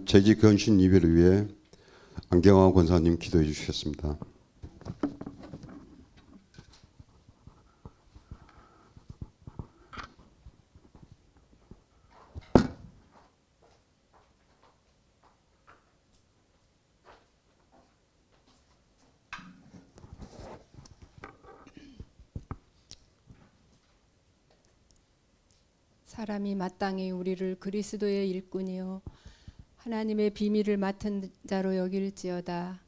재직 헌신 예배를 위해 안경화 권사님 기도해 주시겠습니다. 사람이 마땅히 우리를 그리스도의 일꾼이요 하나님의 비밀을 맡은 자로 여길지어다.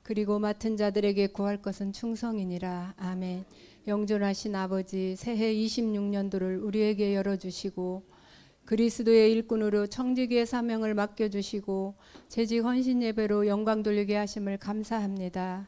그리고 맡은 자들에게 구할 것은 충성이니라. 아멘. 영존하신 아버지, 새해 26년도를 우리에게 열어주시고 그리스도의 일꾼으로 청지기의 사명을 맡겨주시고 재직 헌신 예배로 영광 돌리게 하심을 감사합니다.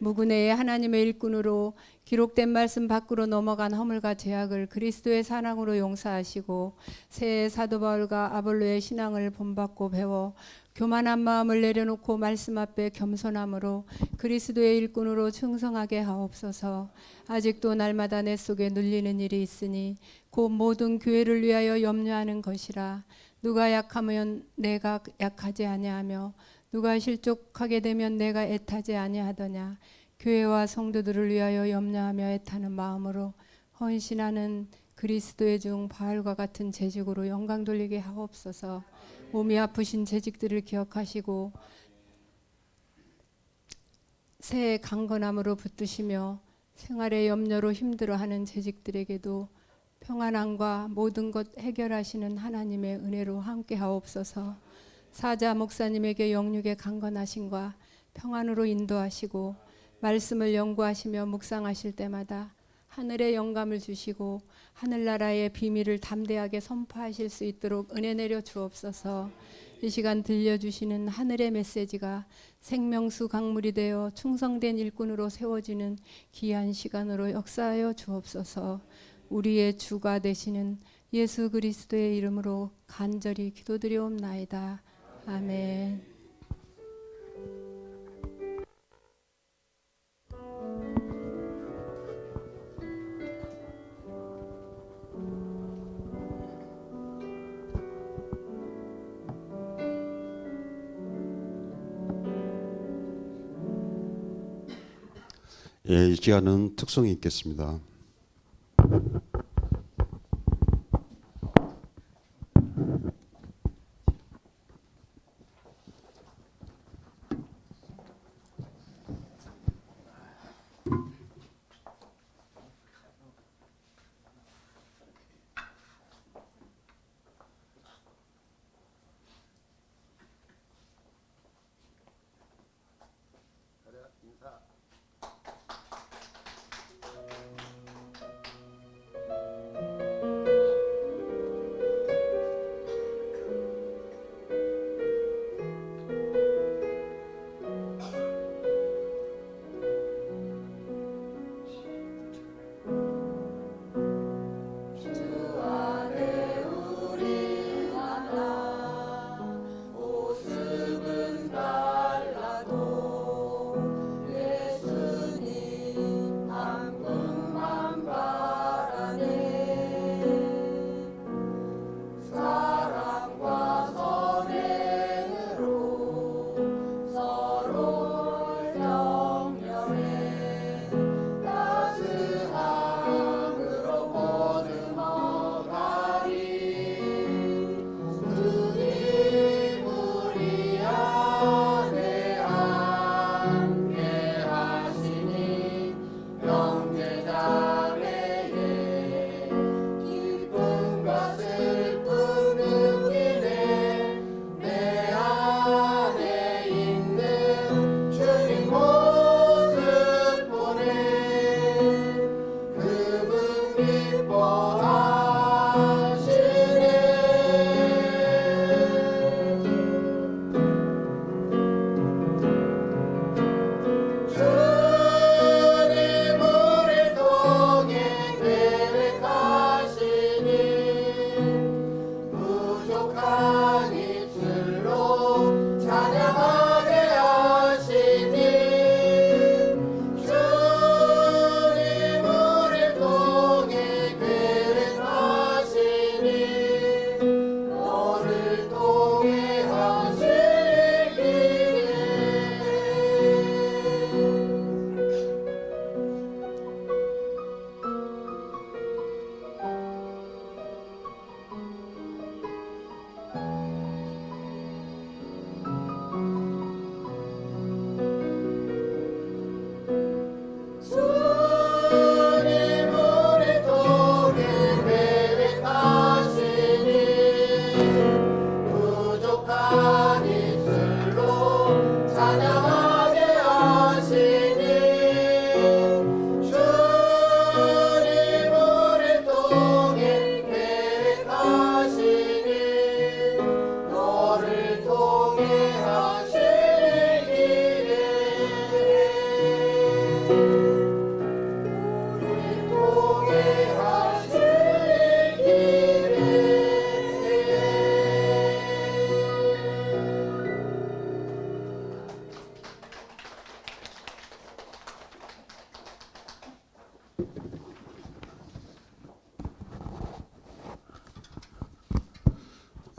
무근해의 하나님의 일꾼으로 기록된 말씀 밖으로 넘어간 허물과 죄악을 그리스도의 사랑으로 용서하시고 새해 사도 바울과 아볼로의 신앙을 본받고 배워 교만한 마음을 내려놓고 말씀 앞에 겸손함으로 그리스도의 일꾼으로 충성하게 하옵소서. 아직도 날마다 내 속에 눌리는 일이 있으니 곧 모든 교회를 위하여 염려하는 것이라. 누가 약하면 내가 약하지 아니하며 누가 실족하게 되면 내가 애타지 아니하더냐. 교회와 성도들을 위하여 염려하며 애타는 마음으로 헌신하는 그리스도의 종 바울과 같은 재직으로 영광 돌리게 하옵소서. 몸이 아프신 재직들을 기억하시고 새해 강건함으로 붙드시며 생활의 염려로 힘들어하는 재직들에게도 평안함과 모든 것 해결하시는 하나님의 은혜로 함께 하옵소서. 사자 목사님에게 영육의 강건하심과 평안으로 인도하시고 말씀을 연구하시며 묵상하실 때마다 하늘의 영감을 주시고 하늘나라의 비밀을 담대하게 선포하실 수 있도록 은혜 내려 주옵소서. 이 시간 들려주시는 하늘의 메시지가 생명수 강물이 되어 충성된 일꾼으로 세워지는 귀한 시간으로 역사하여 주옵소서. 우리의 주가 되시는 예수 그리스도의 이름으로 간절히 기도드리옵나이다. 아멘. 이 시간은 특성이 있겠습니다.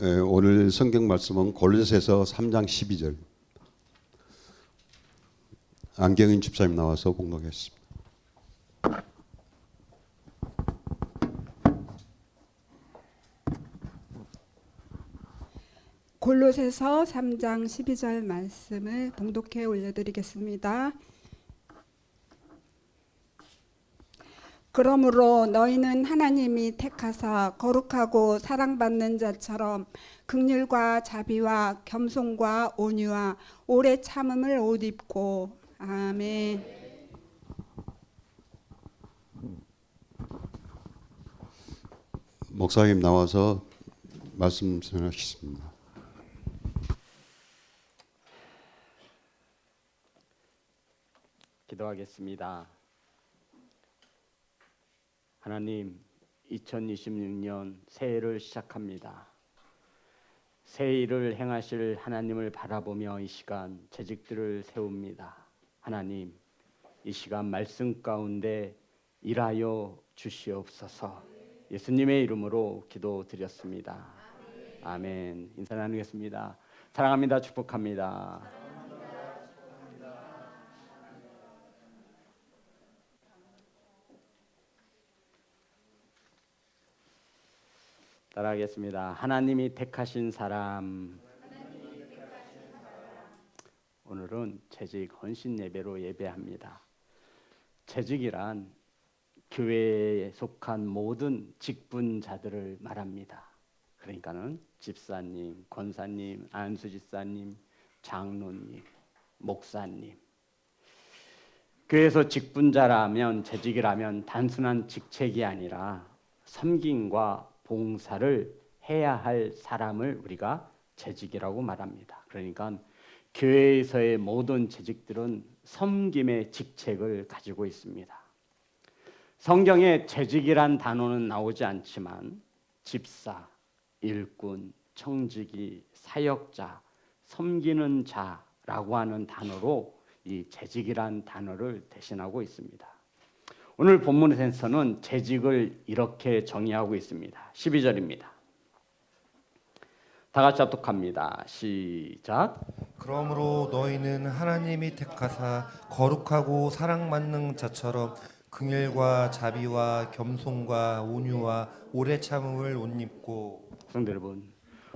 오늘 성경 말씀은 골로새서 3장 12절. 안경인 집사님 나와서 공독했습니다. 골로새서 3장 12절 말씀을 봉독해 올려드리겠습니다. 그러므로 너희는 하나님이 택하사 거룩하고 사랑받는 자처럼 긍휼과 자비와 겸손과 온유와 오래 참음을 옷 입고. 아멘. 목사님 나와서 말씀 전하시겠습니다. 기도하겠습니다. 하나님, 2026년 새해를 시작합니다. 새 일을 행하실 하나님을 바라보며 이 시간 재직들을 세웁니다. 하나님, 이 시간 말씀 가운데 일하여 주시옵소서. 예수님의 이름으로 기도드렸습니다. 아멘. 인사 나누겠습니다. 사랑합니다. 축복합니다. 따라하겠습니다. 하나님이 택하신 사람. 오늘은 재직 헌신 예배로 예배합니다. 재직이란 교회에 속한 모든 직분자들을 말합니다. 그러니까는 집사님, 권사님, 안수집사님, 장로님, 목사님. 교회에서 직분자라면, 재직이라면 단순한 직책이 아니라 섬김과 봉사를 해야 할 사람을 우리가 재직이라고 말합니다. 그러니까 교회에서의 모든 재직들은 섬김의 직책을 가지고 있습니다. 성경에 재직이란 단어는 나오지 않지만 집사, 일꾼, 청지기, 사역자, 섬기는 자라고 하는 단어로 이 재직이란 단어를 대신하고 있습니다. 오늘 본문에서는 재직을 이렇게 정의하고 있습니다. 12절입니다. 다 같이 합독합니다. 시작. 그러므로 너희는 하나님이 택하사 거룩하고 사랑받는 자처럼 긍휼과 자비와 겸손과 온유와 오래 참음을 옷 입고. 성도 여러분,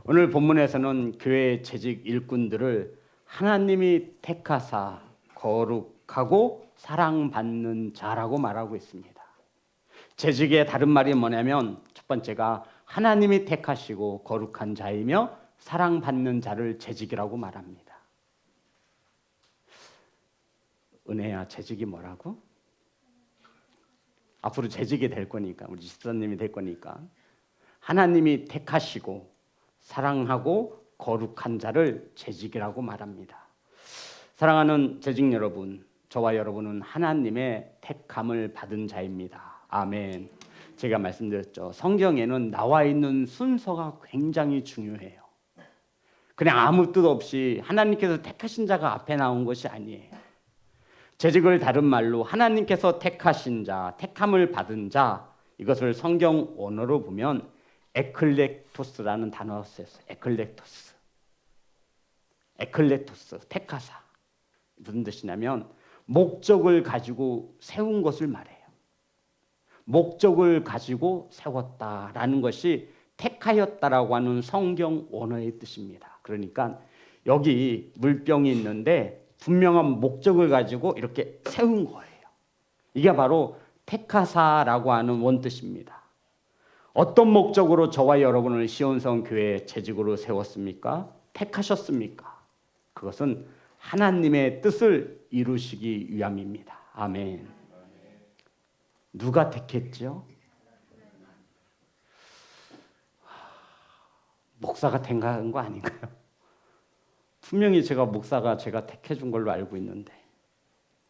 오늘 본문에서는 교회 재직 일꾼들을 하나님이 택하사 거룩하고 사랑받는 자라고 말하고 있습니다. 재직의 다른 말이 뭐냐면 첫 번째가 하나님이 택하시고 거룩한 자이며 사랑받는 자를 재직이라고 말합니다. 은혜야, 재직이 뭐라고? 앞으로 재직이 될 거니까, 우리 집사님이 될 거니까 하나님이 택하시고 사랑하고 거룩한 자를 재직이라고 말합니다. 사랑하는 재직 여러분, 저와 여러분은 하나님의 택함을 받은 자입니다. 아멘. 제가 말씀드렸죠. 성경에는 나와 있는 순서가 굉장히 중요해요. 그냥 아무 뜻 없이 하나님께서 택하신 자가 앞에 나온 것이 아니에요. 재직을 다른 말로 하나님께서 택하신 자, 택함을 받은 자, 이것을 성경 원어로 보면 에클렉토스라는 단어가 쓰였어요. 에클렉토스, 택하사. 무슨 뜻이냐면 목적을 가지고 세운 것을 말해요. 목적을 가지고 세웠다라는 것이 택하였다라고 하는 성경 원어의 뜻입니다. 그러니까 여기 물병이 있는데 분명한 목적을 가지고 이렇게 세운 거예요. 이게 바로 택하사라고 하는 원뜻입니다. 어떤 목적으로 저와 여러분을 시온성 교회 재직으로 세웠습니까? 택하셨습니까? 그것은 하나님의 뜻을 이루시기 위함입니다. 아멘. 누가 택했죠? 목사가 택한 거 아닌가요? 분명히 목사가 제가 택해준 걸로 알고 있는데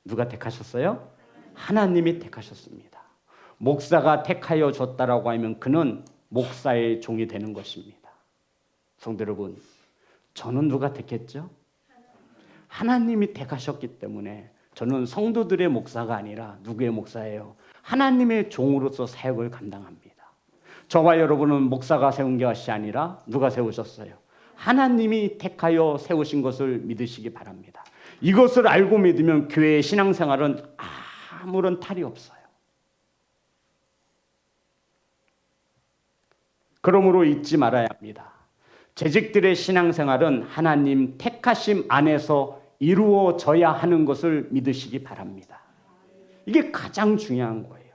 누가 택하셨어요? 하나님이 택하셨습니다. 목사가 택하여 줬다라고 하면 그는 목사의 종이 되는 것입니다. 성도 여러분, 저는 누가 택했죠? 하나님이 택하셨기 때문에 저는 성도들의 목사가 아니라 누구의 목사예요? 하나님의 종으로서 사역을 감당합니다. 저와 여러분은 목사가 세운 것이 아니라 누가 세우셨어요? 하나님이 택하여 세우신 것을 믿으시기 바랍니다. 이것을 알고 믿으면 교회의 신앙생활은 아무런 탈이 없어요. 그러므로 잊지 말아야 합니다. 재직들의 신앙생활은 하나님 택하심 안에서 이루어져야 하는 것을 믿으시기 바랍니다. 이게 가장 중요한 거예요.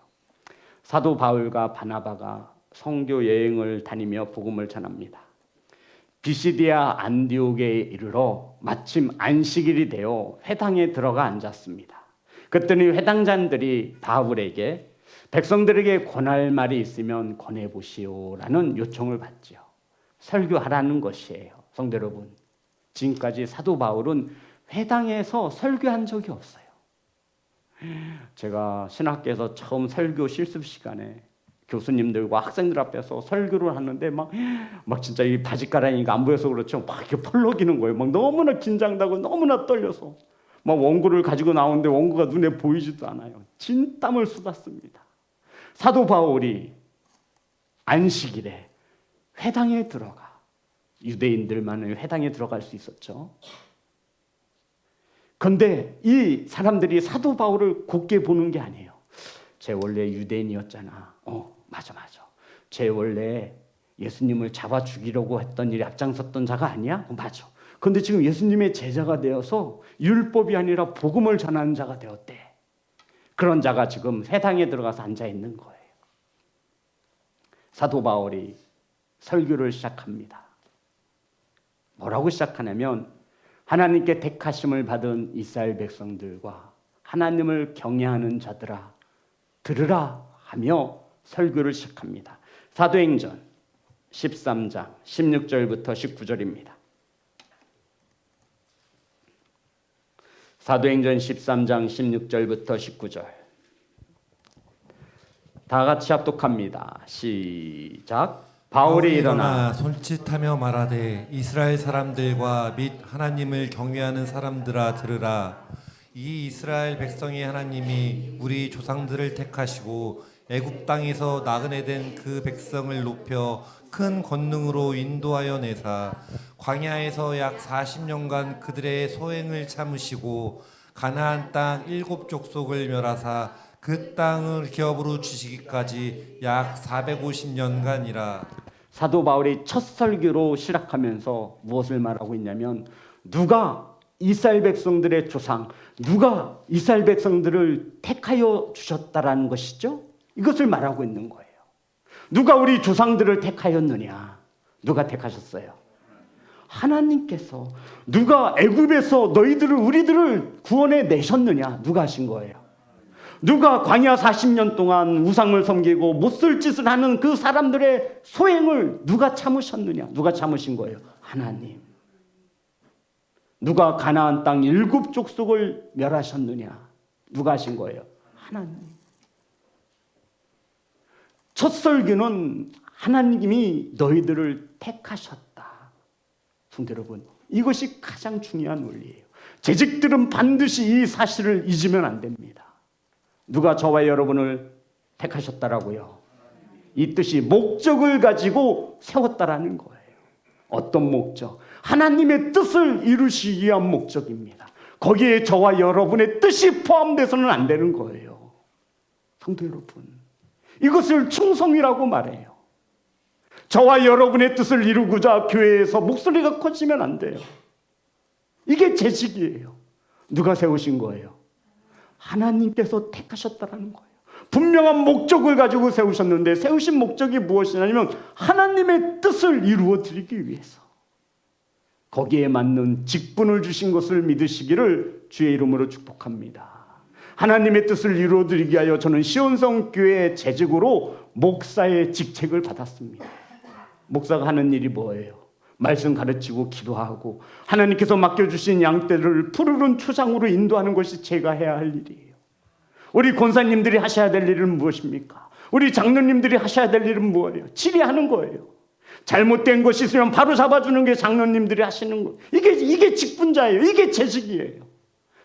사도 바울과 바나바가 선교 여행을 다니며 복음을 전합니다. 비시디아 안디옥에 이르러 마침 안식일이 되어 회당에 들어가 앉았습니다. 그랬더니 회당장들이 바울에게 백성들에게 권할 말이 있으면 권해보시오라는 요청을 받지요. 설교하라는 것이에요. 성도 여러분, 지금까지 사도 바울은 회당에서 설교한 적이 없어요. 제가 신학교에서 처음 설교 실습 시간에 교수님들과 학생들 앞에서 설교를 하는데 막 진짜 이 바지가랑이가 안 보여서 그렇죠. 막 이렇게 펄럭이는 거예요. 막 너무나 긴장되고 너무나 떨려서 막 원고를 가지고 나오는데 원고가 눈에 보이지도 않아요. 진땀을 쏟았습니다. 사도 바울이 안식일에 회당에 들어가, 유대인들만은 회당에 들어갈 수 있었죠. 그런데 이 사람들이 사도 바울을 곱게 보는 게 아니에요. 쟤 원래 유대인이었잖아. 맞아. 쟤 원래 예수님을 잡아 죽이려고 했던 일에 앞장섰던 자가 아니야? 맞아. 그런데 지금 예수님의 제자가 되어서 율법이 아니라 복음을 전하는 자가 되었대. 그런 자가 지금 회당에 들어가서 앉아 있는 거예요. 사도 바울이 설교를 시작합니다. 뭐라고 시작하냐면 하나님께 택하심을 받은 이스라엘 백성들과 하나님을 경외하는 자들아 들으라 하며 설교를 시작합니다. 사도행전 13장 16절부터 19절입니다. 사도행전 13장 16절부터 19절. 다 같이 합독합니다. 시작. 바울이 일어나 손짓하며 말하되 이스라엘 사람들과 및 하나님을 경외하는 사람들아 들으라. 이 이스라엘 백성의 하나님이 우리 조상들을 택하시고 애굽 땅에서 나그네 된 그 백성을 높여 큰 권능으로 인도하여 내사 광야에서 약 40년간 그들의 소행을 참으시고 가나안 땅 7족속을 멸하사 그 땅을 기업으로 주시기까지 약 450년간이라. 사도 바울이 첫 설교로 시작하면서 무엇을 말하고 있냐면 누가 이스라엘 백성들의 조상, 누가 이스라엘 백성들을 택하여 주셨다라는 것이죠. 이것을 말하고 있는 거예요. 누가 우리 조상들을 택하였느냐? 누가 택하셨어요? 하나님께서. 누가 애굽에서 우리들을 구원해 내셨느냐? 누가 하신 거예요? 누가 광야 40년 동안 우상을 섬기고 못쓸 짓을 하는 그 사람들의 소행을 누가 참으셨느냐? 누가 참으신 거예요? 하나님. 누가 가나안 땅 7족속을 멸하셨느냐? 누가 하신 거예요? 하나님. 첫 설교는 하나님이 너희들을 택하셨다. 성도 여러분, 이것이 가장 중요한 원리예요. 재직들은 반드시 이 사실을 잊으면 안 됩니다. 누가 저와 여러분을 택하셨다라고요? 이 뜻이 목적을 가지고 세웠다라는 거예요. 어떤 목적? 하나님의 뜻을 이루시기 위한 목적입니다. 거기에 저와 여러분의 뜻이 포함돼서는 안 되는 거예요. 성도 여러분, 이것을 충성이라고 말해요. 저와 여러분의 뜻을 이루고자 교회에서 목소리가 커지면 안 돼요. 이게 재직이에요. 누가 세우신 거예요? 하나님께서 택하셨다라는 거예요. 분명한 목적을 가지고 세우셨는데 세우신 목적이 무엇이냐면 하나님의 뜻을 이루어 드리기 위해서 거기에 맞는 직분을 주신 것을 믿으시기를 주의 이름으로 축복합니다. 하나님의 뜻을 이루어 드리기 위하여 저는 시온성 교회의 재직으로 목사의 직책을 받았습니다. 목사가 하는 일이 뭐예요? 말씀 가르치고 기도하고 하나님께서 맡겨주신 양떼를 푸르른 초장으로 인도하는 것이 제가 해야 할 일이에요. 우리 권사님들이 하셔야 될 일은 무엇입니까? 우리 장로님들이 하셔야 될 일은 뭐예요? 치리하는 거예요. 잘못된 것이 있으면 바로 잡아주는 게 장로님들이 하시는 거예요. 이게 직분자예요. 이게 재직이에요.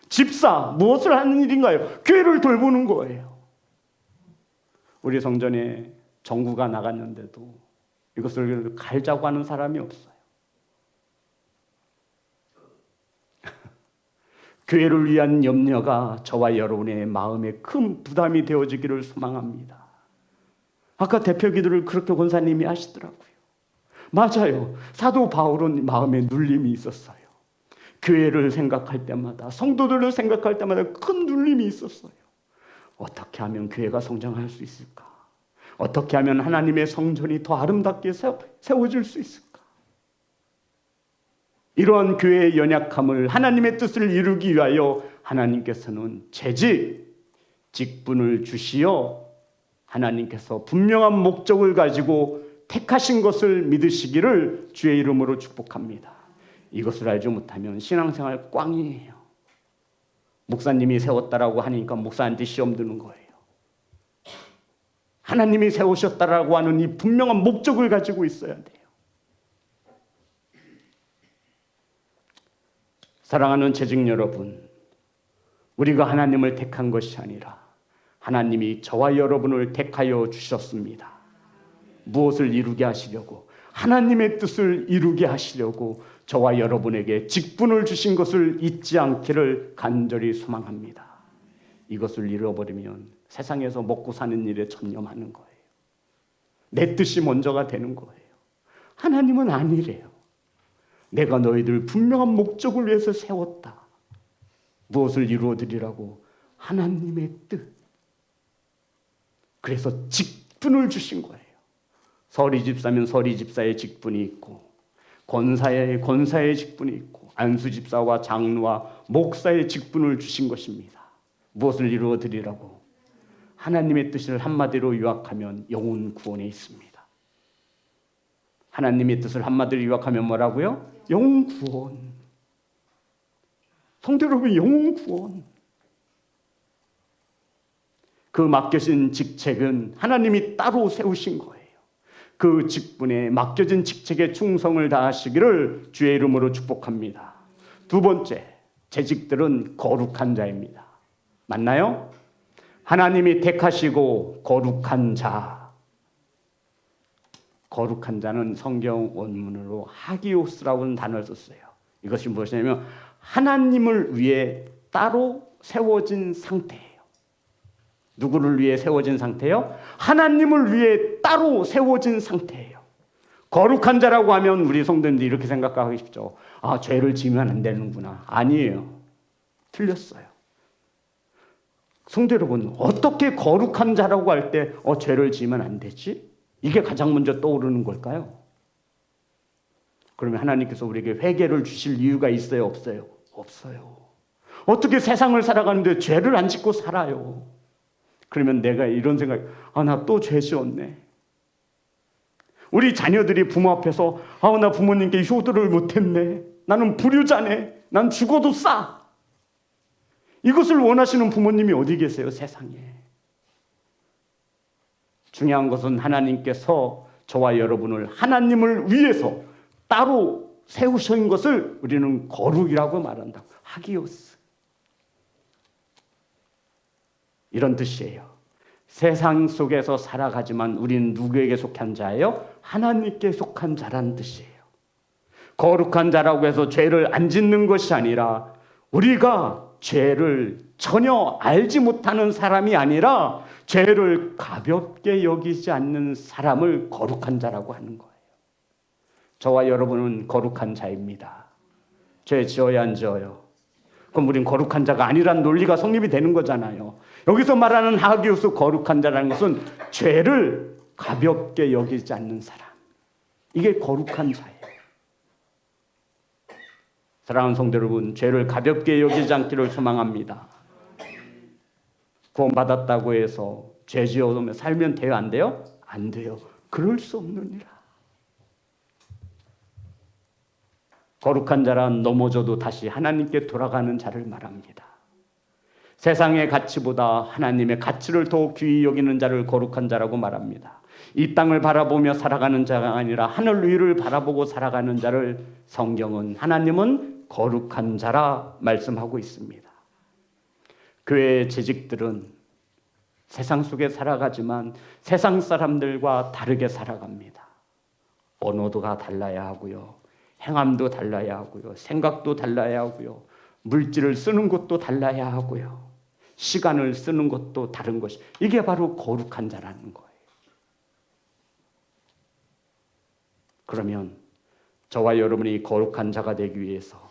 집사, 무엇을 하는 일인가요? 교회를 돌보는 거예요. 우리 성전에 정구가 나갔는데도 이것을 갈자고 하는 사람이 없어요. 교회를 위한 염려가 저와 여러분의 마음에 큰 부담이 되어지기를 소망합니다. 아까 대표 기도를 그렇게 권사님이 하시더라고요. 맞아요. 사도 바울은 마음에 눌림이 있었어요. 교회를 생각할 때마다, 성도들을 생각할 때마다 큰 눌림이 있었어요. 어떻게 하면 교회가 성장할 수 있을까? 어떻게 하면 하나님의 성전이 더 아름답게 세워질 수 있을까? 이러한 교회의 연약함을 하나님의 뜻을 이루기 위하여 하나님께서는 재직, 직분을 주시어 하나님께서 분명한 목적을 가지고 택하신 것을 믿으시기를 주의 이름으로 축복합니다. 이것을 알지 못하면 신앙생활 꽝이에요. 목사님이 세웠다라고 하니까 목사한테 시험 드는 거예요. 하나님이 세우셨다라고 하는 이 분명한 목적을 가지고 있어야 돼요. 사랑하는 재직 여러분, 우리가 하나님을 택한 것이 아니라 하나님이 저와 여러분을 택하여 주셨습니다. 무엇을 이루게 하시려고? 하나님의 뜻을 이루게 하시려고 저와 여러분에게 직분을 주신 것을 잊지 않기를 간절히 소망합니다. 이것을 잃어버리면 세상에서 먹고 사는 일에 전념하는 거예요. 내 뜻이 먼저가 되는 거예요. 하나님은 아니래요. 내가 너희들 분명한 목적을 위해서 세웠다. 무엇을 이루어드리라고? 하나님의 뜻. 그래서 직분을 주신 거예요. 서리 집사면 서리 집사의 직분이 있고, 권사의 직분이 있고, 안수 집사와 장로와 목사의 직분을 주신 것입니다. 무엇을 이루어드리라고? 하나님의 뜻을 한마디로 요약하면 영혼 구원에 있습니다. 하나님의 뜻을 한마디로 요약하면 뭐라고요? 영혼 구원. 성도 여러분, 영혼 구원. 그 맡겨진 직책은 하나님이 따로 세우신 거예요. 그 직분에 맡겨진 직책에 충성을 다하시기를 주의 이름으로 축복합니다. 두 번째, 재직들은 거룩한 자입니다. 맞나요? 하나님이 택하시고 거룩한 자. 거룩한 자는 성경 원문으로 하기오스라는 단어를 썼어요. 이것이 무엇이냐면 하나님을 위해 따로 세워진 상태예요. 누구를 위해 세워진 상태요? 하나님을 위해 따로 세워진 상태예요. 거룩한 자라고 하면 우리 성도님들이 이렇게 생각하고 싶죠. 아, 죄를 지으면 안 되는구나. 아니에요. 틀렸어요. 성도 여러분, 어떻게 거룩한 자라고 할 때 죄를 지으면 안 되지? 이게 가장 먼저 떠오르는 걸까요? 그러면 하나님께서 우리에게 회개를 주실 이유가 있어요? 없어요? 없어요. 어떻게 세상을 살아가는데 죄를 안 짓고 살아요? 그러면 내가 이런 생각, 나 또 죄 지었네. 우리 자녀들이 부모 앞에서 나 부모님께 효도를 못했네. 나는 불효자네. 난 죽어도 싸. 이것을 원하시는 부모님이 어디 계세요? 세상에. 중요한 것은 하나님께서 저와 여러분을 하나님을 위해서 따로 세우신 것을 우리는 거룩이라고 말한다. 하기오스. 이런 뜻이에요. 세상 속에서 살아가지만 우리는 누구에게 속한 자예요? 하나님께 속한 자라는 뜻이에요. 거룩한 자라고 해서 죄를 안 짓는 것이 아니라 우리가 죄를 전혀 알지 못하는 사람이 아니라 죄를 가볍게 여기지 않는 사람을 거룩한 자라고 하는 거예요. 저와 여러분은 거룩한 자입니다. 죄 지어야 안 지어요? 그럼 우린 거룩한 자가 아니란 논리가 성립이 되는 거잖아요. 여기서 말하는 하기오스 거룩한 자라는 것은 죄를 가볍게 여기지 않는 사람. 이게 거룩한 자예요. 사랑하는 성도 여러분, 죄를 가볍게 여기지 않기를 소망합니다. 구원받았다고 해서 죄 지어서 살면 돼요? 안 돼요? 안 돼요. 그럴 수 없느니라. 거룩한 자란 넘어져도 다시 하나님께 돌아가는 자를 말합니다. 세상의 가치보다 하나님의 가치를 더 귀히 여기는 자를 거룩한 자라고 말합니다. 이 땅을 바라보며 살아가는 자가 아니라 하늘 위를 바라보고 살아가는 자를 성경은 하나님은 거룩한 자라 말씀하고 있습니다. 교회의 재직들은 세상 속에 살아가지만 세상 사람들과 다르게 살아갑니다. 언어도가 달라야 하고요. 행함도 달라야 하고요. 생각도 달라야 하고요. 물질을 쓰는 것도 달라야 하고요. 시간을 쓰는 것도 다른 것이, 이게 바로 거룩한 자라는 거예요. 그러면 저와 여러분이 거룩한 자가 되기 위해서,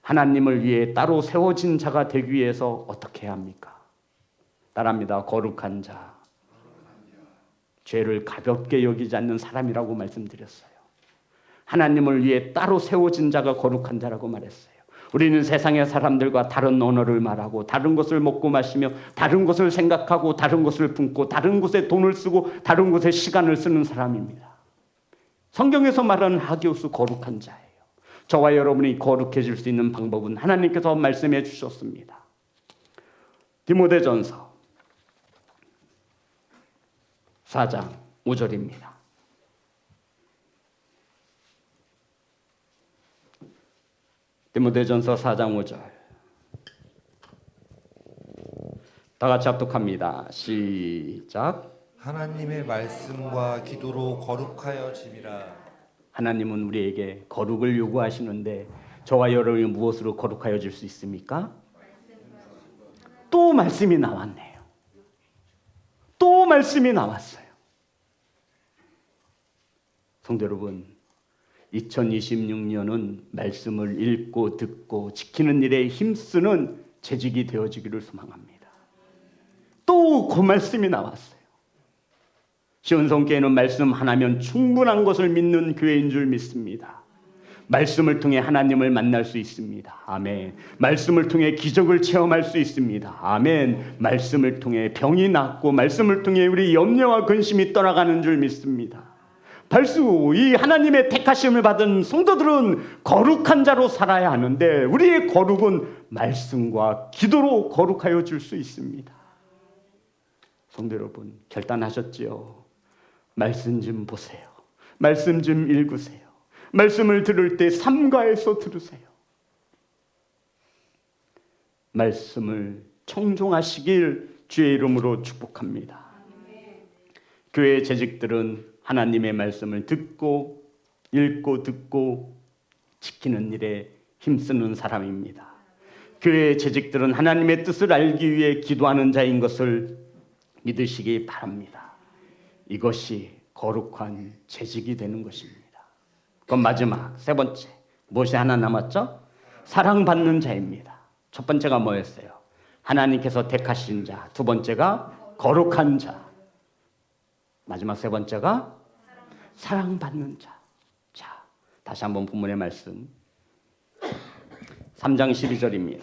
하나님을 위해 따로 세워진 자가 되기 위해서 어떻게 해야 합니까? 따라합니다. 거룩한 자, 죄를 가볍게 여기지 않는 사람이라고 말씀드렸어요. 하나님을 위해 따로 세워진 자가 거룩한 자라고 말했어요. 우리는 세상의 사람들과 다른 언어를 말하고, 다른 것을 먹고 마시며, 다른 것을 생각하고, 다른 것을 품고, 다른 곳에 돈을 쓰고, 다른 곳에 시간을 쓰는 사람입니다. 성경에서 말하는 하기오스 거룩한 자예요. 저와 여러분이 거룩해질 수 있는 방법은 하나님께서 말씀해 주셨습니다. 디모데전서 4장 5절입니다. 디모데전서 4장 5절. 다 같이 합독합니다. 시작. 하나님의 말씀과 기도로 거룩하여 지니라. 하나님은 우리에게 거룩을 요구하시는데 저와 여러분이 무엇으로 거룩하여질 수 있습니까? 또 말씀이 나왔네요. 또 말씀이 나왔어요. 성도 여러분, 2026년은 말씀을 읽고 듣고 지키는 일에 힘쓰는 재직이 되어지기를 소망합니다. 또 그 말씀이 나왔어요. 시온성교회는 말씀 하나면 충분한 것을 믿는 교회인 줄 믿습니다. 말씀을 통해 하나님을 만날 수 있습니다. 아멘. 말씀을 통해 기적을 체험할 수 있습니다. 아멘. 말씀을 통해 병이 낫고, 말씀을 통해 우리 염려와 근심이 떠나가는 줄 믿습니다. 발수 이 하나님의 택하심을 받은 성도들은 거룩한 자로 살아야 하는데, 우리의 거룩은 말씀과 기도로 거룩하여 줄 수 있습니다. 성도 여러분, 결단하셨지요? 말씀 좀 보세요. 말씀 좀 읽으세요. 말씀을 들을 때 삼가해서 들으세요. 말씀을 청종하시길 주의 이름으로 축복합니다. 교회 재직들은 하나님의 말씀을 듣고 읽고 듣고 지키는 일에 힘쓰는 사람입니다. 교회 재직들은 하나님의 뜻을 알기 위해 기도하는 자인 것을 믿으시기 바랍니다. 이것이 거룩한 재직이 되는 것입니다. 그럼 마지막 세 번째, 무엇이 하나 남았죠? 사랑받는 자입니다. 첫 번째가 뭐였어요? 하나님께서 택하신 자. 두 번째가 거룩한 자. 마지막 세 번째가 사랑받는 자. 자, 다시 한번 본문의 말씀 3장 12절입니다.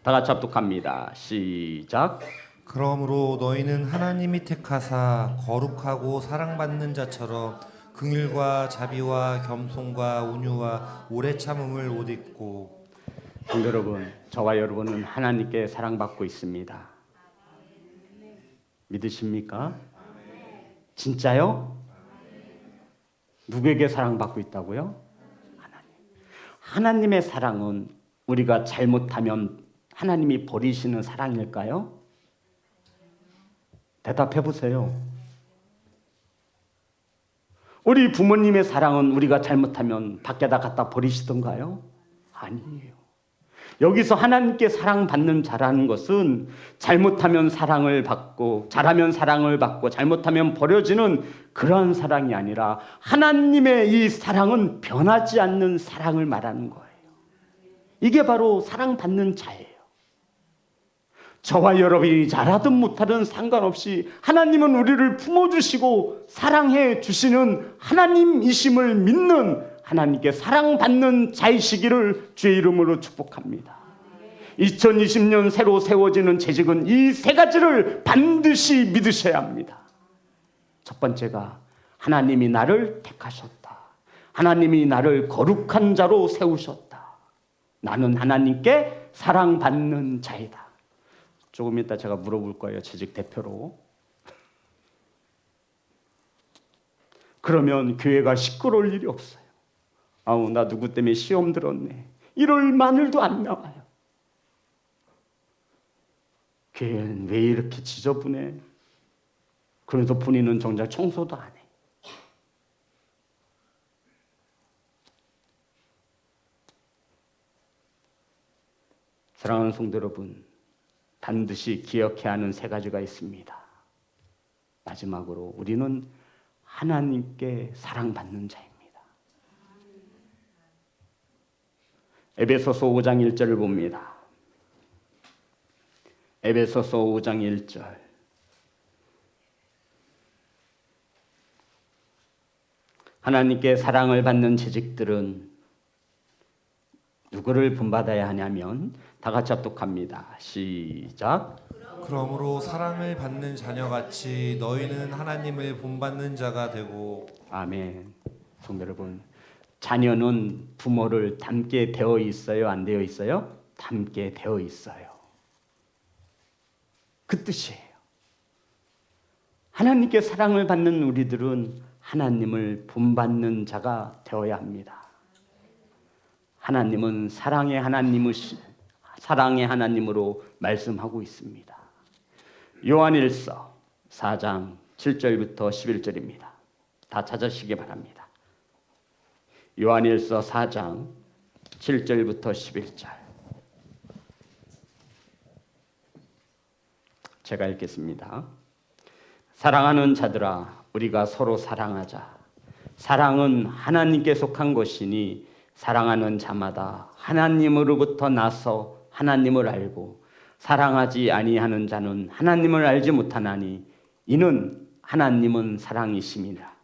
다 같이 합독합니다. 시작. 그러므로 너희는 하나님이 택하사 거룩하고 사랑받는 자처럼 긍휼과 자비와 겸손과 온유와 오래 참음을 옷 입고. 여러분, 저와 여러분은 하나님께 사랑받고 있습니다. 믿으십니까? 진짜요? 누구에게 사랑받고 있다고요? 하나님. 하나님의 사랑은 우리가 잘못하면 하나님이 버리시는 사랑일까요? 대답해 보세요. 우리 부모님의 사랑은 우리가 잘못하면 밖에다 갖다 버리시던가요? 아니에요. 여기서 하나님께 사랑받는 자라는 것은 잘못하면 사랑을 받고, 잘하면 사랑을 받고, 잘못하면 버려지는 그러한 사랑이 아니라 하나님의 이 사랑은 변하지 않는 사랑을 말하는 거예요. 이게 바로 사랑받는 자예요. 저와 여러분이 잘하든 못하든 상관없이 하나님은 우리를 품어주시고 사랑해 주시는 하나님이심을 믿는, 하나님께 사랑받는 자이시기를 주의 이름으로 축복합니다. 2020년 새로 세워지는 재직은 이 세 가지를 반드시 믿으셔야 합니다. 첫 번째가 하나님이 나를 택하셨다. 하나님이 나를 거룩한 자로 세우셨다. 나는 하나님께 사랑받는 자이다. 조금 이따 제가 물어볼 거예요. 재직 대표로. 그러면 교회가 시끄러울 일이 없어요. 아우, 나 누구 때문에 시험 들었네. 이럴 마늘도 안 나와요. 교회는 왜 이렇게 지저분해? 그래서 본인은 정작 청소도 안 해. 사랑하는 성도 여러분, 반드시 기억해야 하는 세 가지가 있습니다. 마지막으로 우리는 하나님께 사랑받는 자입니다. 에베소서 5장 1절을 봅니다. 에베소서 5장 1절. 하나님께 사랑을 받는 재직들은 누구를 본받아야 하냐면, 다 같이 합독합니다. 시작. 그러므로 사랑을 받는 자녀같이 너희는 하나님을 본받는 자가 되고. 아멘. 성도 여러분, 자녀는 부모를 닮게 되어 있어요? 안 되어 있어요? 닮게 되어 있어요. 그 뜻이에요. 하나님께 사랑을 받는 우리들은 하나님을 본받는 자가 되어야 합니다. 하나님은 사랑의 하나님으로 말씀하고 있습니다. 요한일서 4장 7절부터 11절입니다. 다 찾으시기 바랍니다. 요한일서 4장 7절부터 11절. 제가 읽겠습니다. 사랑하는 자들아, 우리가 서로 사랑하자. 사랑은 하나님께 속한 것이니 사랑하는 자마다 하나님으로부터 나서 하나님을 알고, 사랑하지 아니하는 자는 하나님을 알지 못하나니 이는 하나님은 사랑이심이라.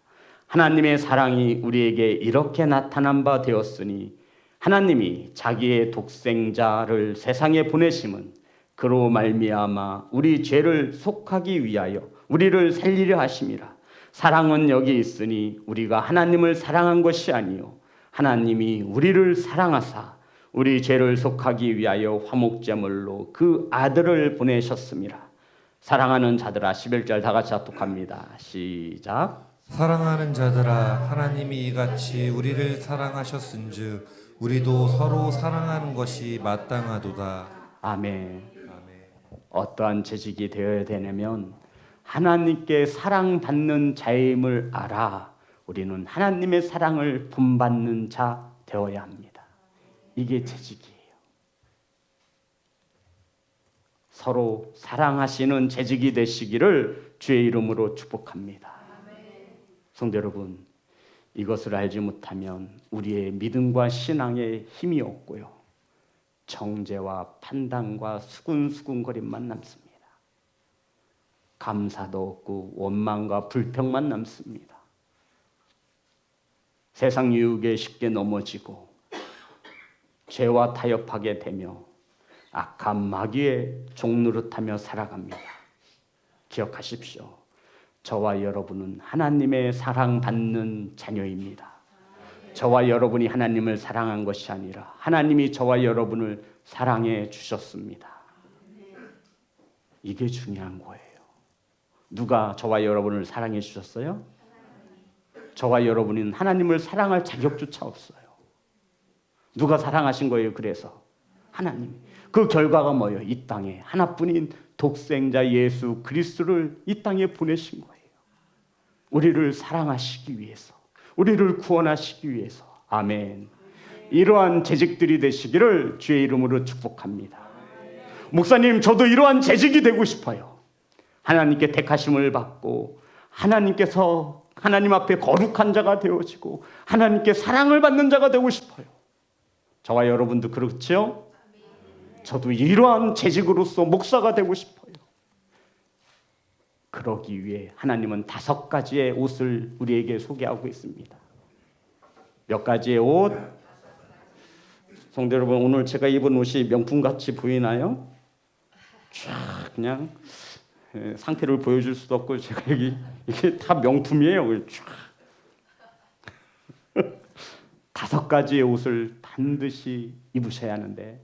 하나님의 사랑이 우리에게 이렇게 나타난 바 되었으니 하나님이 자기의 독생자를 세상에 보내심은 그로 말미암아 우리 죄를 속하기 위하여 우리를 살리려 하심이라. 사랑은 여기 있으니 우리가 하나님을 사랑한 것이 아니요 하나님이 우리를 사랑하사 우리 죄를 속하기 위하여 화목제물로 그 아들을 보내셨음이라. 사랑하는 자들아, 11절 다 같이 합독합니다. 시작. 사랑하는 자들아, 하나님이 이같이 우리를 사랑하셨은즉 우리도 서로 사랑하는 것이 마땅하도다. 아멘. 어떠한 재직이 되어야 되냐면 하나님께 사랑받는 자임을 알아 우리는 하나님의 사랑을 본받는 자 되어야 합니다. 이게 재직이에요. 서로 사랑하시는 재직이 되시기를 주의 이름으로 축복합니다. 성도 여러분, 이것을 알지 못하면 우리의 믿음과 신앙에 힘이 없고요, 정죄와 판단과 수군수군거림만 남습니다. 감사도 없고 원망과 불평만 남습니다. 세상 유혹에 쉽게 넘어지고 죄와 타협하게 되며 악한 마귀의 종노릇하며 살아갑니다. 기억하십시오. 저와 여러분은 하나님의 사랑받는 자녀입니다. 저와 여러분이 하나님을 사랑한 것이 아니라 하나님이 저와 여러분을 사랑해 주셨습니다. 이게 중요한 거예요. 누가 저와 여러분을 사랑해 주셨어요? 저와 여러분은 하나님을 사랑할 자격조차 없어요. 누가 사랑하신 거예요? 그래서 하나님. 그 결과가 뭐예요? 이 땅에 하나뿐인 독생자 예수 그리스도를 이 땅에 보내신 거예요. 우리를 사랑하시기 위해서, 우리를 구원하시기 위해서. 아멘. 이러한 재직들이 되시기를 주의 이름으로 축복합니다. 목사님, 저도 이러한 재직이 되고 싶어요. 하나님께 택하심을 받고 하나님께서 하나님 앞에 거룩한 자가 되어지고 하나님께 사랑을 받는 자가 되고 싶어요. 저와 여러분도 그렇죠? 저도 이러한 재직으로서 목사가 되고 싶어요. 그러기 위해 하나님은 5가지의 옷을 우리에게 소개하고 있습니다. 몇 가지의 옷? 성도 여러분, 오늘 제가 입은 옷이 명품같이 보이나요? 쫙 그냥 상태를 보여줄 수도 없고, 제가 여기 이게 다 명품이에요. 쫙 5가지의 옷을 반드시 입으셔야 하는데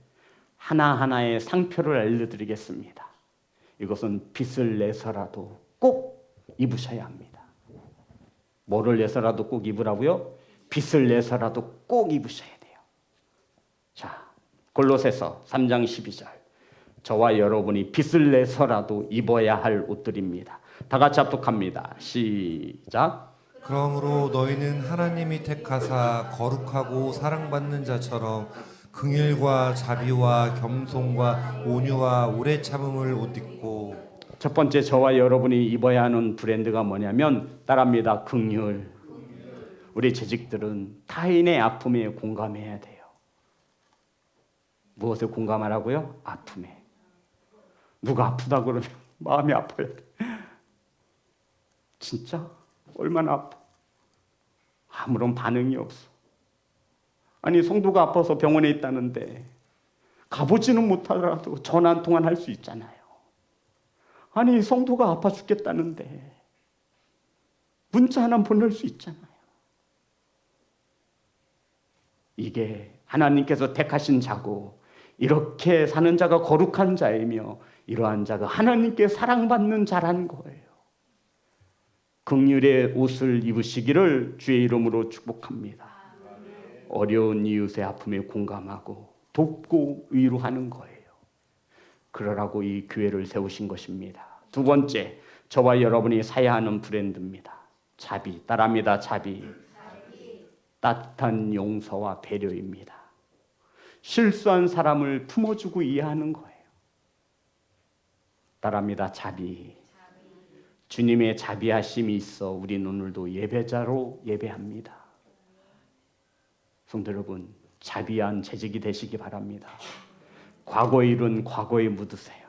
하나하나의 상표를 알려드리겠습니다. 이것은 빚을 내서라도 꼭 입으셔야 합니다. 뭐를 내서라도 꼭 입으라고요? 빚을 내서라도 꼭 입으셔야 돼요. 자, 골로새서 3장 12절. 저와 여러분이 빚을 내서라도 입어야 할 옷들입니다. 다 같이 합독합니다. 시작. 그러므로 너희는 하나님이 택하사 거룩하고 사랑받는 자처럼 긍휼과 자비와 겸손과 온유와 오래 참음을 옷 입고. 첫 번째 저와 여러분이 입어야 하는 브랜드가 뭐냐면 따라합니다. 긍휼. 우리 재직들은 타인의 아픔에 공감해야 돼요. 무엇에 공감하라고요? 아픔에. 누가 아프다 그러면 마음이 아파야 돼. 진짜? 얼마나 아파? 아무런 반응이 없어. 아니 성도가 아파서 병원에 있다는데 가보지는 못하더라도 전화 한 통화는 할 수 있잖아요. 아니 성도가 아파 죽겠다는데 문자 하나 보낼 수 있잖아요. 이게 하나님께서 택하신 자고 이렇게 사는 자가 거룩한 자이며 이러한 자가 하나님께 사랑받는 자라는 거예요. 긍휼의 옷을 입으시기를 주의 이름으로 축복합니다. 어려운 이웃의 아픔에 공감하고 돕고 위로하는 거예요. 그러라고 이 교회를 세우신 것입니다. 두 번째, 저와 여러분이 사야 하는 브랜드입니다. 자비, 따라합니다. 자비. 따뜻한 용서와 배려입니다. 실수한 사람을 품어주고 이해하는 거예요. 따라합니다. 자비. 주님의 자비하심이 있어 우리는 오늘도 예배자로 예배합니다. 성도 여러분, 자비한 재직이 되시기 바랍니다. 과거의 일은 과거에 묻으세요.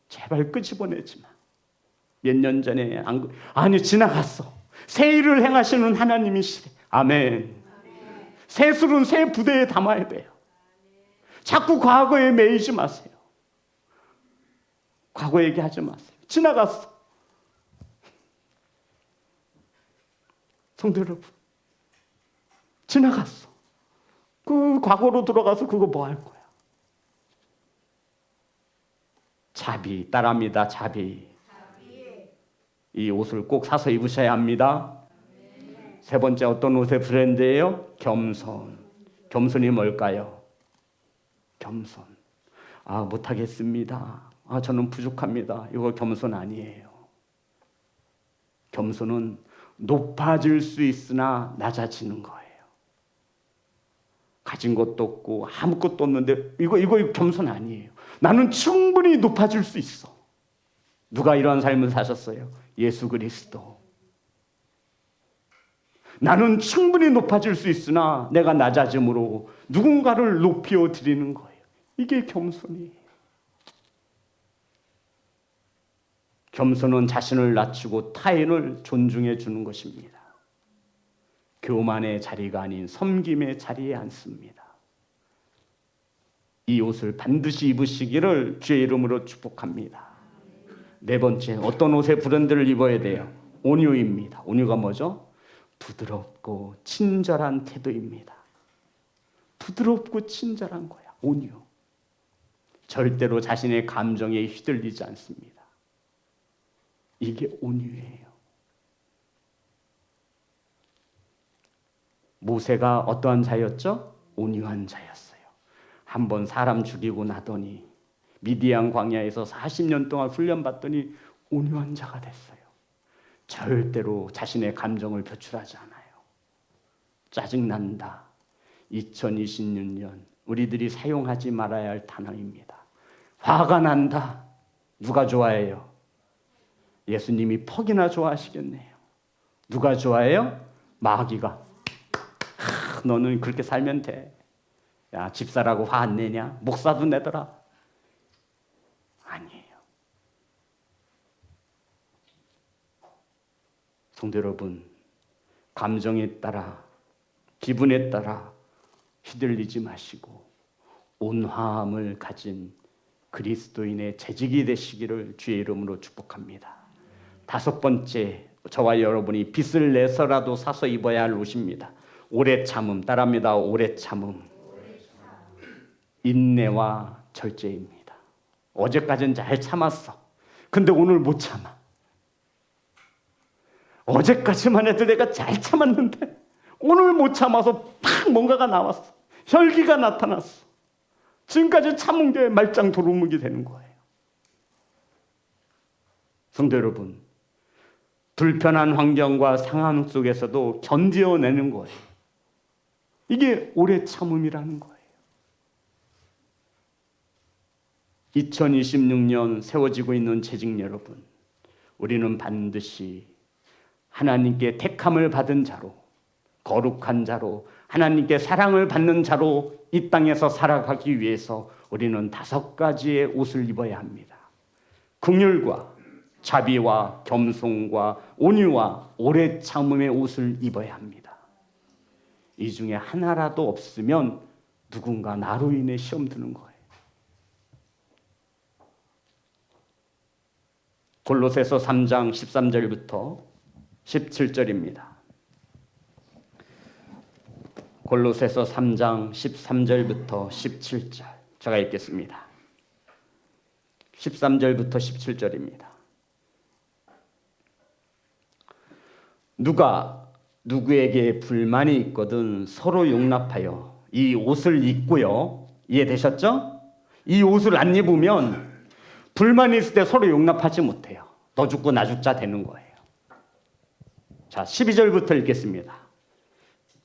제발 끄집어내지 마. 몇 년 전에 아니 지나갔어. 새 일을 행하시는 하나님이시래. 아멘. 새 술은 새 부대에 담아야 돼요. 자꾸 과거에 매이지 마세요. 과거 얘기하지 마세요. 지나갔어. 성도 여러분, 지나갔어. 그 과거로 들어가서 그거 뭐 할 거야? 자비, 따라합니다. 자비. 이 옷을 꼭 사서 입으셔야 합니다. 세 번째 어떤 옷의 브랜드예요? 겸손. 겸손이 뭘까요? 겸손. 아, 못하겠습니다. 아, 저는 부족합니다. 이거 겸손 아니에요. 겸손은 높아질 수 있으나 낮아지는 거예요. 가진 것도 없고 아무것도 없는데 이거 겸손 아니에요. 나는 충분히 높아질 수 있어. 누가 이러한 삶을 사셨어요? 예수 그리스도. 나는 충분히 높아질 수 있으나 내가 낮아짐으로 누군가를 높여 드리는 거예요. 이게 겸손이에요. 겸손은 자신을 낮추고 타인을 존중해 주는 것입니다. 교만의 자리가 아닌 섬김의 자리에 앉습니다. 이 옷을 반드시 입으시기를 주의 이름으로 축복합니다. 네 번째, 어떤 옷의 브랜드를 입어야 돼요? 온유입니다. 온유가 뭐죠? 부드럽고 친절한 태도입니다. 부드럽고 친절한 거야. 온유. 절대로 자신의 감정에 휘둘리지 않습니다. 이게 온유예요. 모세가 어떠한 자였죠? 온유한 자였어요. 한번 사람 죽이고 나더니 미디안 광야에서 40년 동안 훈련받더니 온유한 자가 됐어요. 절대로 자신의 감정을 표출하지 않아요. 짜증난다. 2026년 우리들이 사용하지 말아야 할 단어입니다. 화가 난다. 누가 좋아해요? 예수님이 퍽이나 좋아하시겠네요. 누가 좋아해요? 마귀가. 너는 그렇게 살면 돼. 야, 집사라고 화 안 내냐? 목사도 내더라. 아니에요. 성도 여러분, 감정에 따라, 기분에 따라 휘둘리지 마시고 온화함을 가진 그리스도인의 재직이 되시기를 주의 이름으로 축복합니다. 다섯 번째, 저와 여러분이 빚을 내서라도 사서 입어야 할 옷입니다. 오래 참음, 따라합니다. 오래 참음. 인내와 절제입니다. 어제까지는 잘 참았어. 근데 오늘 못 참아. 어제까지만 해도 내가 잘 참았는데 오늘 못 참아서 팍 뭔가가 나왔어. 혈기가 나타났어. 지금까지 참은 게 말짱 도루묵이 되는 거예요. 성도 여러분, 불편한 환경과 상황 속에서도 견뎌내는 거예요. 이게 오래 참음이라는 거예요. 2026년 세워지고 있는 재직 여러분, 우리는 반드시 하나님께 택함을 받은 자로, 거룩한 자로, 하나님께 사랑을 받는 자로 이 땅에서 살아가기 위해서 우리는 5가지의 옷을 입어야 합니다. 긍휼과 자비와 겸손과 온유와 오래 참음의 옷을 입어야 합니다. 이 중에 하나라도 없으면 누군가 나로 인해 시험 드는 거예요. 골로새서 3장 13절부터 17절입니다. 골로새서 3장 13절부터 17절 제가 읽겠습니다. 13절부터 17절입니다. 누가 누구에게 불만이 있거든 서로 용납하여 이 옷을 입고요. 이해되셨죠? 이 옷을 안 입으면 불만이 있을 때 서로 용납하지 못해요. 너 죽고 나 죽자 되는 거예요. 자, 12절부터 읽겠습니다.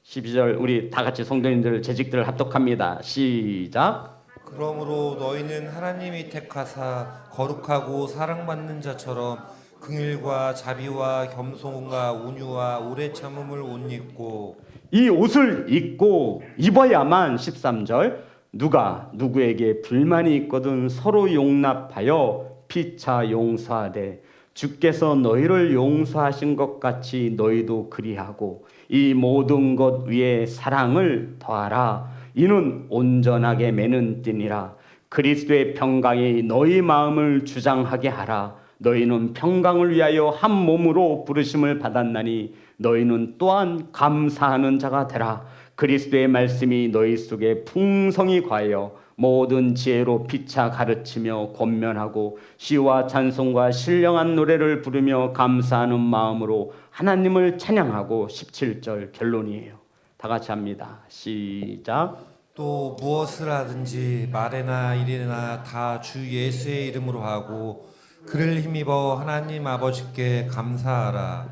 12절 우리 다 같이 성도님들 재직들을 합독합니다. 시작. 그러므로 너희는 하나님이 택하사 거룩하고 사랑받는 자처럼 긍휼과 자비와 겸손과 온유와 오래 참음을 옷 입고 이 옷을 입고 입어야만 13절 누가 누구에게 불만이 있거든 서로 용납하여 피차 용서하되 주께서 너희를 용서하신 것 같이 너희도 그리하고 이 모든 것 위에 사랑을 더하라. 이는 온전하게 매는 띠니라. 그리스도의 평강이 너희 마음을 주장하게 하라. 너희는 평강을 위하여 한 몸으로 부르심을 받았나니 너희는 또한 감사하는 자가 되라. 그리스도의 말씀이 너희 속에 풍성히 과하여 모든 지혜로 피차 가르치며 권면하고 시와 찬송과 신령한 노래를 부르며 감사하는 마음으로 하나님을 찬양하고 17절 결론이에요. 다 같이 합니다. 시작. 또 무엇을 하든지 말에나 일에나 다 주 예수의 이름으로 하고 그를 힘입어 하나님 아버지께 감사하라.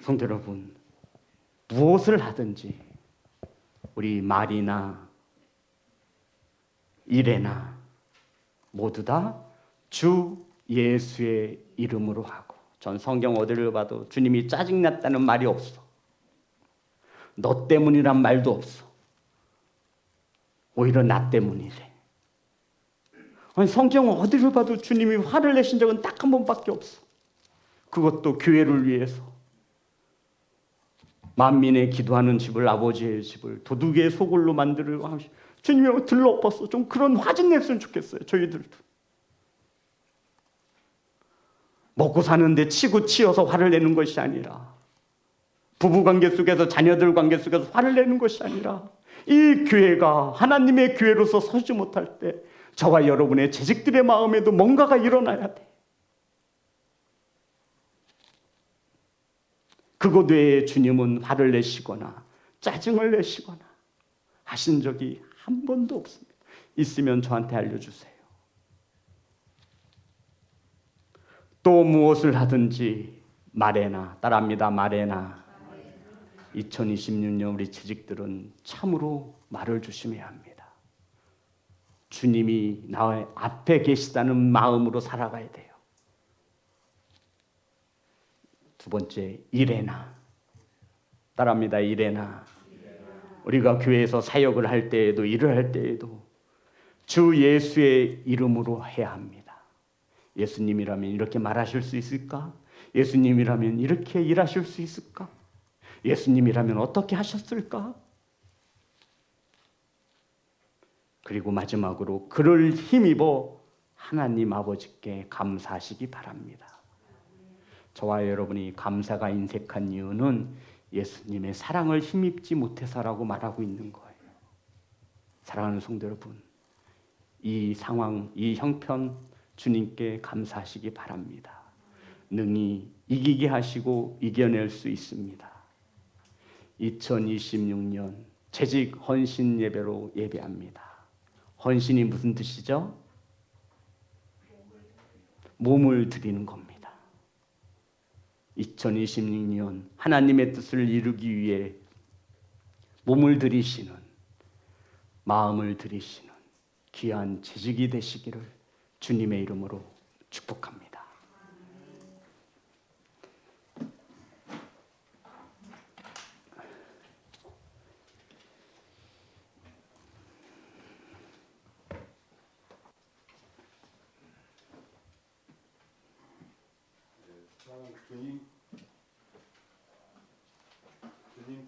성도 여러분, 무엇을 하든지 우리 말이나 일에나 모두 다 주 예수의 이름으로 하고. 전 성경 어디를 봐도 주님이 짜증났다는 말이 없어. 너 때문이란 말도 없어. 오히려 나 때문이래. 아니, 성경 어디를 봐도 주님이 화를 내신 적은 딱 한 번밖에 없어. 그것도 교회를 위해서. 만민의 기도하는 집을, 아버지의 집을 도둑의 소굴로 만들고 하시. 주님이 들러엎었어. 좀 그런 화 좀 냈으면 좋겠어요. 저희들도. 먹고 사는데 치고 치여서 화를 내는 것이 아니라, 부부관계 속에서 자녀들 관계 속에서 화를 내는 것이 아니라, 이 교회가 하나님의 교회로서 서지 못할 때 저와 여러분의 재직들의 마음에도 뭔가가 일어나야 돼. 그것 외에 주님은 화를 내시거나 짜증을 내시거나 하신 적이 한 번도 없습니다. 있으면 저한테 알려주세요. 또 무엇을 하든지 말에나, 따라합니다. 말에나. 2026년 우리 재직들은 참으로 말을 조심해야 합니다. 주님이 나의 앞에 계시다는 마음으로 살아가야 돼요. 두 번째, 일에나. 따라합니다. 일에나. 우리가 교회에서 사역을 할 때에도, 일을 할 때에도 주 예수의 이름으로 해야 합니다. 예수님이라면 이렇게 말하실 수 있을까? 예수님이라면 이렇게 일하실 수 있을까? 예수님이라면 어떻게 하셨을까? 그리고 마지막으로 그를 힘입어 하나님 아버지께 감사하시기 바랍니다. 저와 여러분이 감사가 인색한 이유는 예수님의 사랑을 힘입지 못해서라고 말하고 있는 거예요. 사랑하는 성도 여러분, 이 상황, 이 형편 주님께 감사하시기 바랍니다. 능히 이기게 하시고 이겨낼 수 있습니다. 2026년 재직 헌신 예배로 예배합니다. 헌신이 무슨 뜻이죠? 몸을 드리는 겁니다. 2026년 하나님의 뜻을 이루기 위해 몸을 들이시는, 마음을 들이시는 귀한 재직이 되시기를 주님의 이름으로 축복합니다.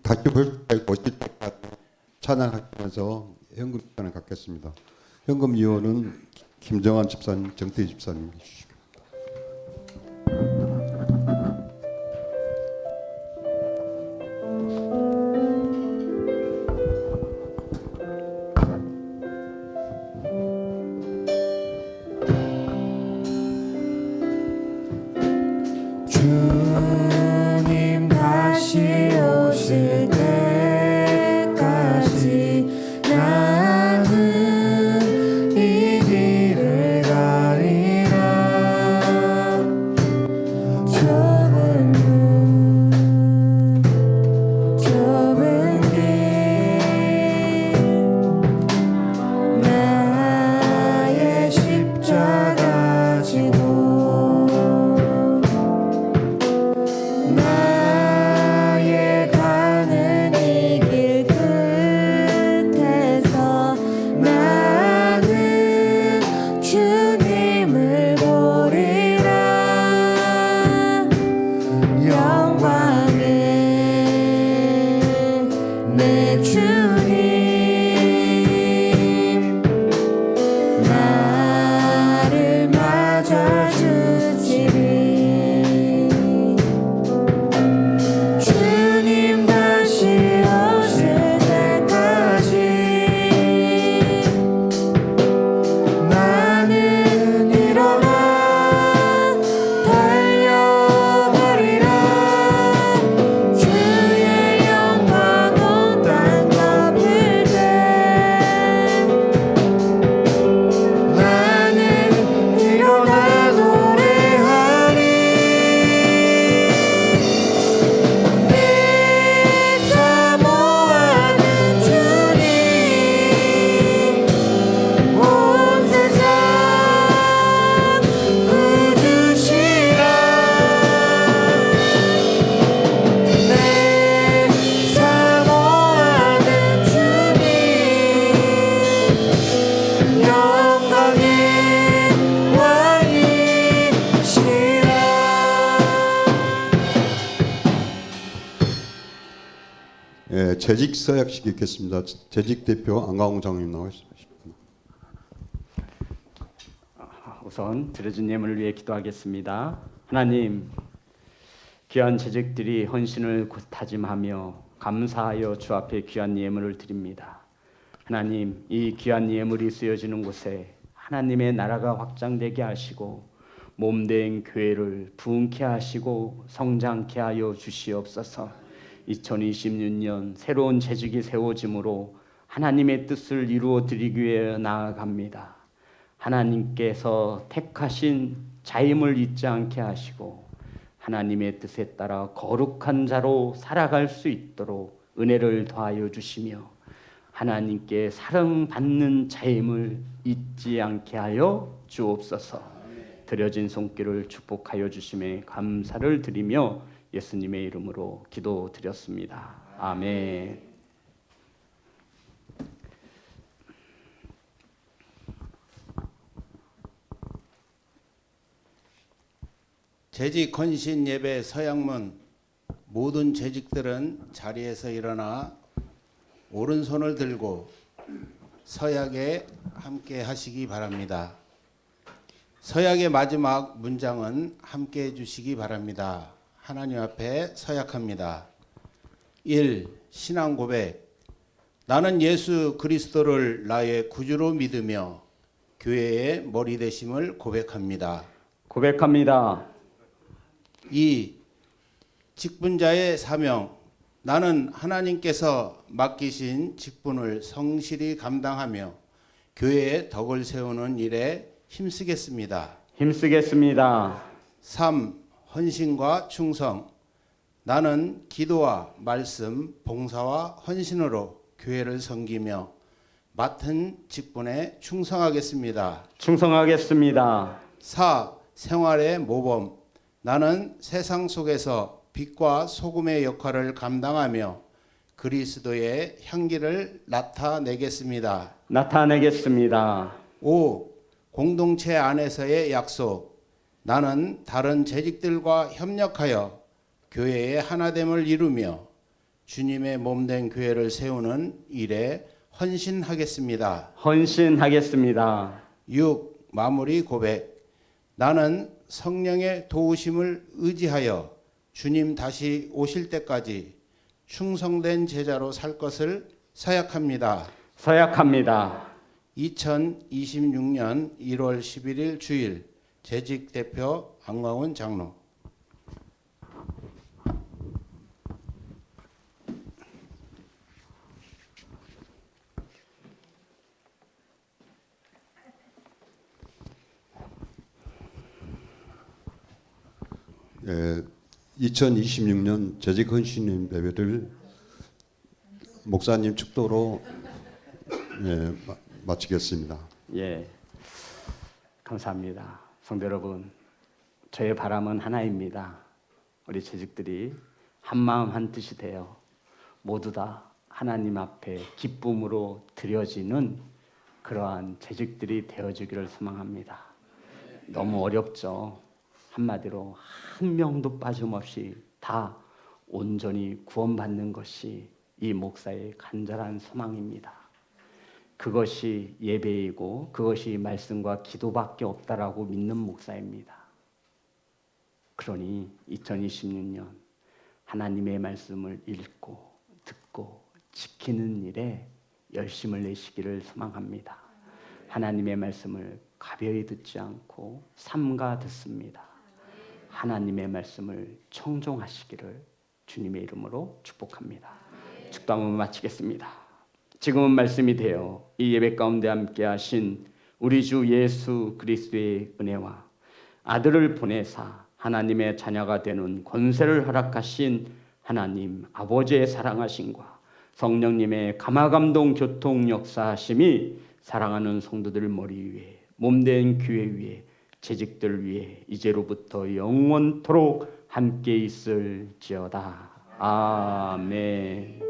다시 볼실 때까지 찬양하면서 현금 시간을 갖겠습니다. 현금 유언은 김정환 집사님, 정태희 집사님 해주시기 바랍니다. 주님 다시 오실 때까지 나는 이 길을 가리라. 좁은 문, 좁은 길, 나의 십자가 지고 나의 가는 이 길 끝에서 나는 주님을 보리라. 영광의 내 주님 나를 맞아주시리. 주님 다시 오실 때까지 나는 일어나 달려가리라. 주의 영광 온 땅 덮을 때 나는 일어나 노래하리. 내 사모하는 주님 온 세상 구주시라. 내 사모하는 주님 영광의 왕이시라. 예, 재직 서약식 있겠습니다. 재직 대표 안강홍 장로님 나오십니다. 우선 드려진 예물을 위해 기도하겠습니다. 하나님, 귀한 재직들이 헌신을 다짐하며 감사하여 주 앞에 귀한 예물을 드립니다. 하나님, 이 귀한 예물이 쓰여지는 곳에 하나님의 나라가 확장되게 하시고 몸된 교회를 부흥케 하시고 성장케 하여 주시옵소서. 2026년 새로운 재직이 세워짐으로 하나님의 뜻을 이루어 드리기 위해 나아갑니다. 하나님께서 택하신 자임을 잊지 않게 하시고 하나님의 뜻에 따라 거룩한 자로 살아갈 수 있도록 은혜를 더하여 주시며 하나님께 사랑받는 자임을 잊지 않게 하여 주옵소서. 드려진 손길을 축복하여 주심에 감사를 드리며 예수님의 이름으로 기도드렸습니다. 아멘. 재직 헌신 예배 서양문 모든 재직들은 자리에서 일어나 오른손을 들고 서약에 함께 하시기 바랍니다. 서약의 마지막 문장은 함께 해주시기 바랍니다. 하나님 앞에 서약합니다. 1. 신앙 고백. 나는 예수 그리스도를 나의 구주로 믿으며 교회의 머리 되심을 고백합니다. 고백합니다. 2. 직분자의 사명. 나는 하나님께서 맡기신 직분을 성실히 감당하며 교회의 덕을 세우는 일에 힘쓰겠습니다. 힘쓰겠습니다. 3. 헌신과 충성. 나는 기도와 말씀, 봉사와 헌신으로 교회를 섬기며 맡은 직분에 충성하겠습니다. 충성하겠습니다. 4. 생활의 모범. 나는 세상 속에서 빛과 소금의 역할을 감당하며 그리스도의 향기를 나타내겠습니다. 나타내겠습니다. 5. 공동체 안에서의 약속. 나는 다른 재직들과 협력하여 교회의 하나됨을 이루며 주님의 몸된 교회를 세우는 일에 헌신하겠습니다. 헌신하겠습니다. 6. 마무리 고백. 나는 성령의 도우심을 의지하여 주님 다시 오실 때까지 충성된 제자로 살 것을 서약합니다. 서약합니다. 2026년 1월 11일 주일 재직 대표 안광훈 장로. 예, 2026년 재직 헌신 예배를 목사님 축도로 마치겠습니다. 예, 감사합니다. 성도 여러분, 저의 바람은 하나입니다. 우리 재직들이 한 마음 한 뜻이 되어 모두 다 하나님 앞에 기쁨으로 드려지는 그러한 재직들이 되어주기를 소망합니다. 너무 어렵죠. 한마디로 한 명도 빠짐없이 다 온전히 구원받는 것이 이 목사의 간절한 소망입니다. 그것이 예배이고 그것이 말씀과 기도밖에 없다라고 믿는 목사입니다. 그러니 2026년 하나님의 말씀을 읽고 듣고 지키는 일에 열심을 내시기를 소망합니다. 하나님의 말씀을 가벼이 듣지 않고 삼가 듣습니다. 하나님의 말씀을 청종하시기를 주님의 이름으로 축복합니다. 축도함을 마치겠습니다. 지금은 말씀이 되어 이 예배 가운데 함께 하신 우리 주 예수 그리스도의 은혜와 아들을 보내사 하나님의 자녀가 되는 권세를 허락하신 하나님 아버지의 사랑하심과 성령님의 감화감동 교통 역사하심이 사랑하는 성도들 머리 위에 몸된 교회 위에 재직들 위해 이제로부터 영원토록 함께 있을지어다. 아멘.